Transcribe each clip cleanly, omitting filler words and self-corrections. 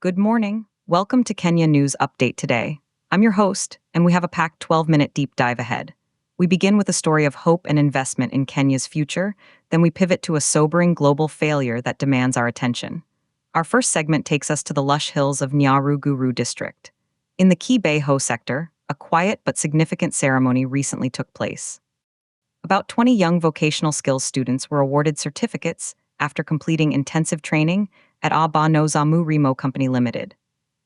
Good morning. Welcome to Kenya News Update today. I'm your host, and we have a packed 12-minute deep dive ahead. We begin with a story of hope and investment in Kenya's future, then we pivot to a sobering global failure that demands our attention. Our first segment takes us to the lush hills of Nyaruguru district. In the Kibeho sector, a quiet but significant ceremony recently took place. About 20 young vocational skills students were awarded certificates after completing intensive training at Nozamu Remo Company Limited.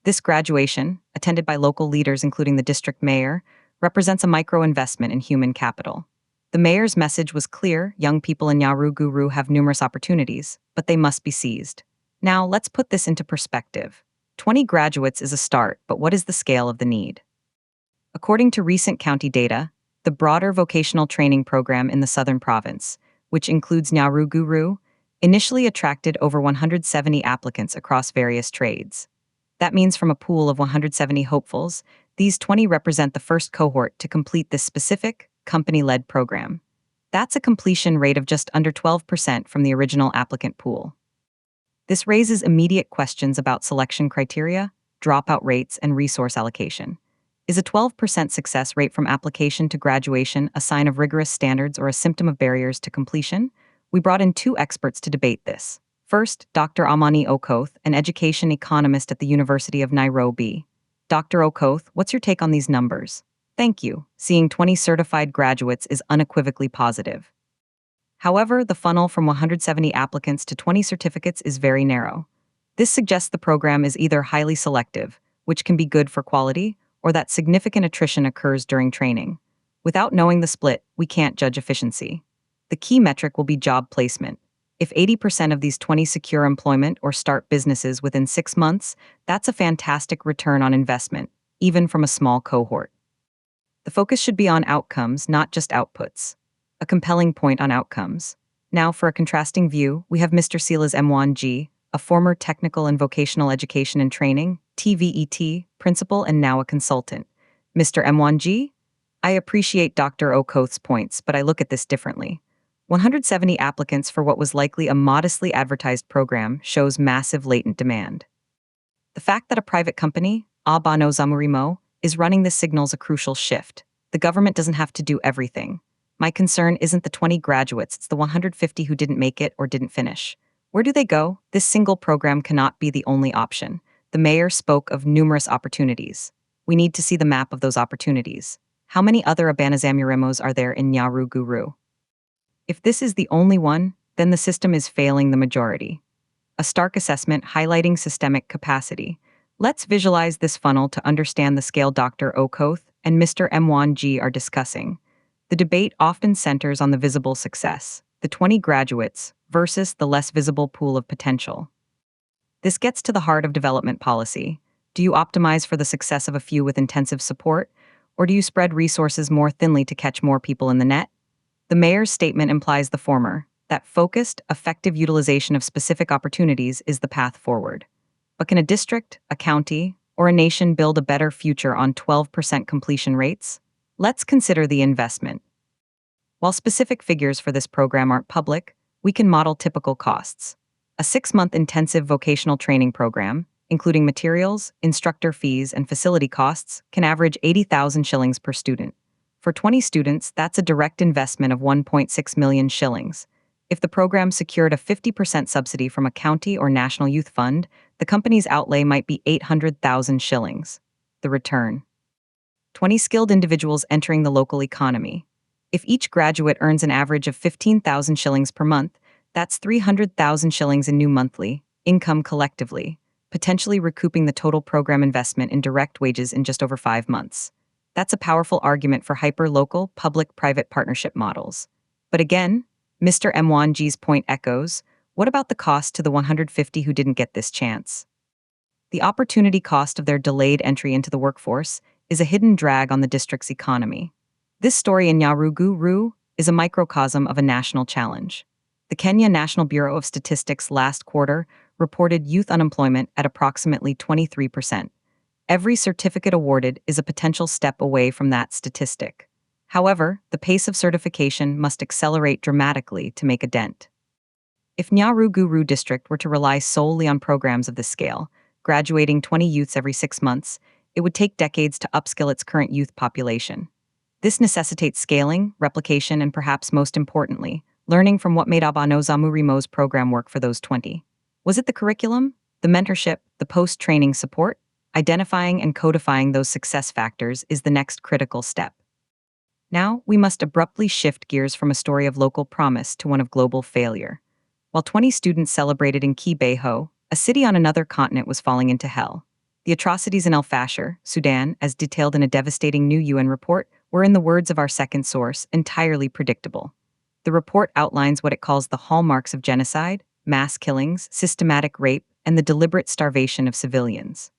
This graduation, attended by local leaders including the district mayor, represents a micro-investment in human capital. The mayor's message was clear: young people in Nyaruguru have numerous opportunities, but they must be seized. Now, let's put this into perspective. 20 graduates is a start, but what is the scale of the need? According to recent county data, the broader vocational training program in the southern province, which includes Nyaruguru, initially attracted over 170 applicants across various trades. That means from a pool of 170 hopefuls, these 20 represent the first cohort to complete this specific, company-led program. That's a completion rate of just under 12% from the original applicant pool. This raises immediate questions about selection criteria, dropout rates, and resource allocation. Is a 12% success rate from application to graduation a sign of rigorous standards or a symptom of barriers to completion? We brought in two experts to debate this. First, Dr. Amani Okoth, an education economist at the University of Nairobi. Dr. Okoth, what's your take on these numbers? Thank you. Seeing 20 certified graduates is unequivocally positive. However, the funnel from 170 applicants to 20 certificates is very narrow. This suggests the program is either highly selective, which can be good for quality, or that significant attrition occurs during training. Without knowing the split, we can't judge efficiency. The key metric will be job placement. If 80% of these 20 secure employment or start businesses within 6 months, that's a fantastic return on investment, even from a small cohort. The focus should be on outcomes, not just outputs. A compelling point on outcomes. Now, for a contrasting view, we have Mr. Silas Mwangi, a former technical and vocational education and training, TVET, principal and now a consultant. Mr. Mwangi? I appreciate Dr. Okoth's points, but I look at this differently. 170 applicants for what was likely a modestly advertised program shows massive latent demand. The fact that a private company, Nozamu Remo, is running this signals a crucial shift. The government doesn't have to do everything. My concern isn't the 20 graduates, it's the 150 who didn't make it or didn't finish. Where do they go? This single program cannot be the only option. The mayor spoke of numerous opportunities. We need to see the map of those opportunities. How many other Abanazamuremos are there in Nyaruguru? If this is the only one, then the system is failing the majority. A stark assessment highlighting systemic capacity. Let's visualize this funnel to understand the scale Dr. Okoth and Mr. Mwangi are discussing. The debate often centers on the visible success, the 20 graduates, versus the less visible pool of potential. This gets to the heart of development policy. Do you optimize for the success of a few with intensive support, or do you spread resources more thinly to catch more people in the net? The mayor's statement implies the former, that focused, effective utilization of specific opportunities is the path forward. But can a district, a county, or a nation build a better future on 12% completion rates? Let's consider the investment. While specific figures for this program aren't public, we can model typical costs. A 6-month intensive vocational training program, including materials, instructor fees, and facility costs, can average 80,000 shillings per student. For 20 students, that's a direct investment of 1.6 million shillings. If the program secured a 50% subsidy from a county or national youth fund, the company's outlay might be 800,000 shillings. The return. 20 skilled individuals entering the local economy. If each graduate earns an average of 15,000 shillings per month, that's 300,000 shillings in new monthly income collectively, potentially recouping the total program investment in direct wages in just over 5 months. That's a powerful argument for hyper-local, public-private partnership models. But again, Mr. Mwangi's point echoes, what about the cost to the 150 who didn't get this chance? The opportunity cost of their delayed entry into the workforce is a hidden drag on the district's economy. This story in Nyaruguru is a microcosm of a national challenge. The Kenya National Bureau of Statistics last quarter reported youth unemployment at approximately 23%. Every certificate awarded is a potential step away from that statistic. However, the pace of certification must accelerate dramatically to make a dent. If Nyaruguru district were to rely solely on programs of this scale, graduating 20 youths every 6 months, it would take decades to upskill its current youth population. This necessitates scaling, replication, and perhaps most importantly, learning from what made Abano Zamurimo's program work for those 20. Was it the curriculum, the mentorship, the post-training support? Identifying and codifying those success factors is the next critical step. Now, we must abruptly shift gears from a story of local promise to one of global failure. While 20 students celebrated in Kibeho, a city on another continent was falling into hell. The atrocities in El Fasher, Sudan, as detailed in a devastating new UN report, were, in the words of our second source, entirely predictable. The report outlines what it calls the hallmarks of genocide: mass killings, systematic rape, and the deliberate starvation of civilians.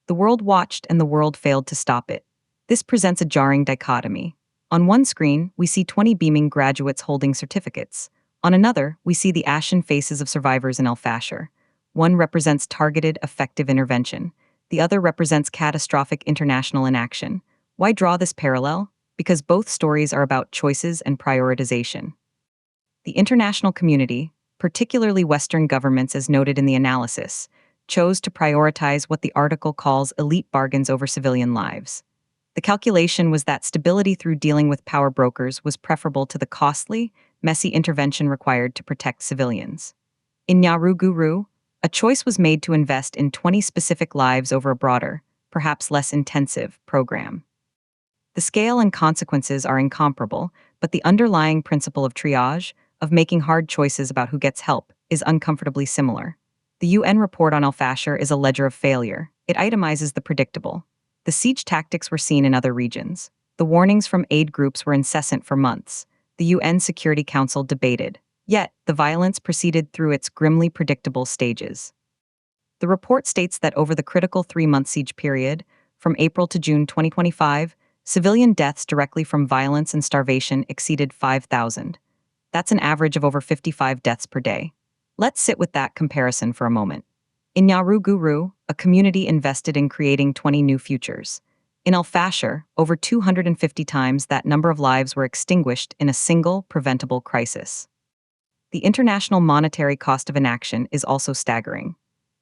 The world watched and the world failed to stop it. This presents a jarring dichotomy. On one screen, we see 20 beaming graduates holding certificates. On another, we see the ashen faces of survivors in El Fasher. One represents targeted, effective intervention. The other represents catastrophic international inaction. Why draw this parallel? Because both stories are about choices and prioritization. The international community, particularly Western governments as noted in the analysis, chose to prioritize what the article calls elite bargains over civilian lives. The calculation was that stability through dealing with power brokers was preferable to the costly, messy intervention required to protect civilians. In Nyaruguru, a choice was made to invest in 20 specific lives over a broader, perhaps less intensive, program. The scale and consequences are incomparable, but the underlying principle of triage, of making hard choices about who gets help, is uncomfortably similar. The UN report on El Fasher is a ledger of failure. It itemizes the predictable. The siege tactics were seen in other regions. The warnings from aid groups were incessant for months. The UN Security Council debated. Yet, the violence proceeded through its grimly predictable stages. The report states that over the critical 3-month siege period, from April to June 2025, civilian deaths directly from violence and starvation exceeded 5,000. That's an average of over 55 deaths per day. Let's sit with that comparison for a moment. In Nyaruguru, a community invested in creating 20 new futures. In El Fasher, over 250 times that number of lives were extinguished in a single, preventable crisis. The international monetary cost of inaction is also staggering.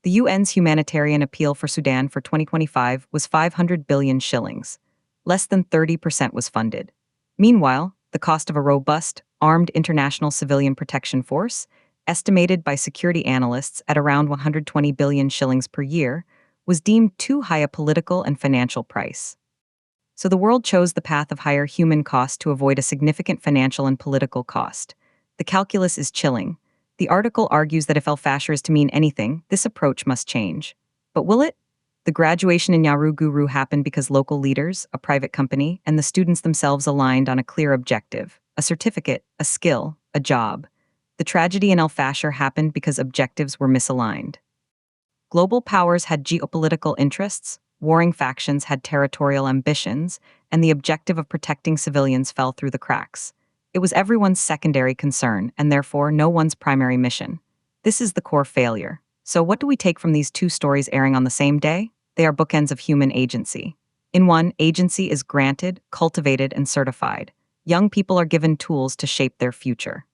The UN's humanitarian appeal for Sudan for 2025 was 500 billion shillings. Less than 30% was funded. Meanwhile, the cost of a robust, armed international civilian protection force, estimated by security analysts at around 120 billion shillings per year, was deemed too high a political and financial price. So the world chose the path of higher human cost to avoid a significant financial and political cost. The calculus is chilling. The article argues that if El Fasher is to mean anything, this approach must change. But will it? The graduation in Nyaruguru happened because local leaders, a private company, and the students themselves aligned on a clear objective: a certificate, a skill, a job. The tragedy in El Fasher happened because objectives were misaligned. Global powers had geopolitical interests, warring factions had territorial ambitions, and the objective of protecting civilians fell through the cracks. It was everyone's secondary concern, and therefore no one's primary mission. This is the core failure. So what do we take from these two stories airing on the same day? They are bookends of human agency. In one, agency is granted, cultivated, and certified. Young people are given tools to shape their future.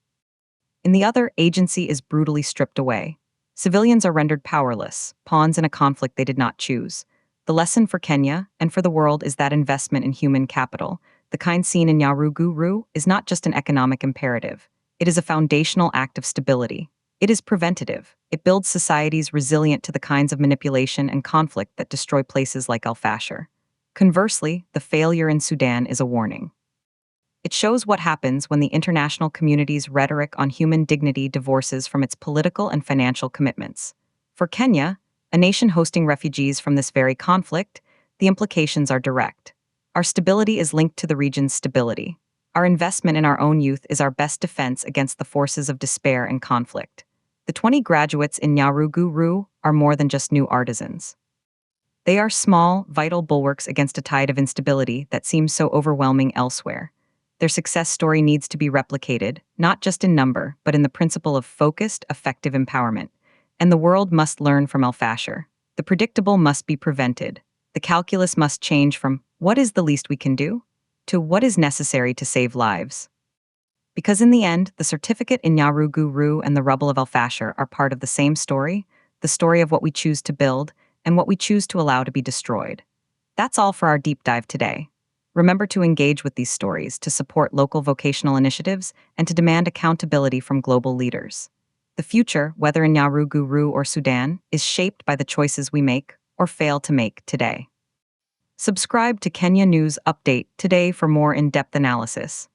In the other, agency is brutally stripped away. Civilians are rendered powerless, pawns in a conflict they did not choose. The lesson for Kenya, and for the world, is that investment in human capital, the kind seen in Nyaruguru, is not just an economic imperative. It is a foundational act of stability. It is preventative. It builds societies resilient to the kinds of manipulation and conflict that destroy places like El Fasher. Conversely, the failure in Sudan is a warning. It shows what happens when the international community's rhetoric on human dignity divorces from its political and financial commitments. For Kenya, a nation hosting refugees from this very conflict, the implications are direct. Our stability is linked to the region's stability. Our investment in our own youth is our best defense against the forces of despair and conflict. The 20 graduates in Nyaruguru are more than just new artisans. They are small, vital bulwarks against a tide of instability that seems so overwhelming elsewhere. Their success story needs to be replicated, not just in number, but in the principle of focused, effective empowerment. And the world must learn from El Fasher. The predictable must be prevented. The calculus must change from what is the least we can do to what is necessary to save lives. Because in the end, the certificate in Nyaruguru and the rubble of El Fasher are part of the same story, the story of what we choose to build and what we choose to allow to be destroyed. That's all for our deep dive today. Remember to engage with these stories to support local vocational initiatives and to demand accountability from global leaders. The future, whether in Nyaruguru or Sudan, is shaped by the choices we make or fail to make today. Subscribe to Kenya News Update today for more in-depth analysis.